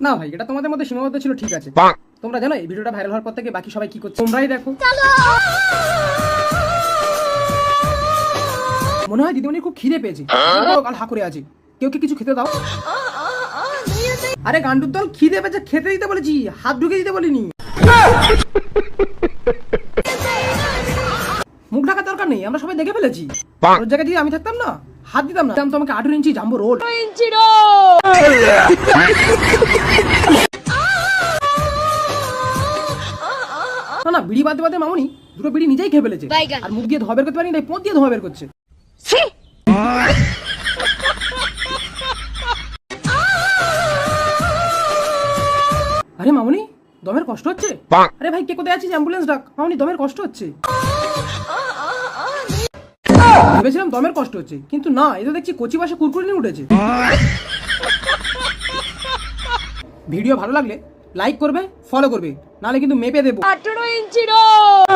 না ভাই, এটা তোমাদের মধ্যে সীমাবদ্ধ ছিল, ঠিক আছে। তোমরা জানো এই ভিডিওটা ভাইরাল হওয়ার পর থেকে বাকি সবাই কি করছে? তোমরাই দেখো। মনে হয় দিদিমণি খুব খিদে পেয়েছে, কাল হা করে আছে। কেউ কি কিছু খেতে দাও? আরে গান্ডুর দল, খিদে পেয়েছে, খেতে দিতে বলেছি, হাত ঢুকে দিতে বলিনি। মুখ ঢাকার দরকার নেই, আমরা সবাই দেখে ফেলেছি। ওর জায়গায় যদি আমি থাকতাম না, হাত দিতাম না। তোমাকে 18 ইঞ্চি জাম্বো রোল। না বিড়ি বাদে বাদে মামুনি দুটো বিড়ি নিজেই খেয়ে ফেলেছে, আর মুখ দিয়ে ধোয়া বের করতে পারি না, পোঁত দিয়ে ধোয়া বের করছে। আরে মামুনি, দমের কষ্ট হচ্ছে? আরে ভাই, কে কোথায় আছিস? অ্যাম্বুলেন্স ডাক। মামুনি, দমের কষ্ট হচ্ছে। ভেবেছিলাম দমের কষ্ট হচ্ছে, কিন্তু না, এটা দেখছি কচি বাসে কুরকুরি নিয়ে উঠেছে। ভিডিও ভালো লাগলে লাইক করবে, ফলো করবে, নাহলে কিন্তু মেপে দেবো। 18 ইঞ্চি রোল।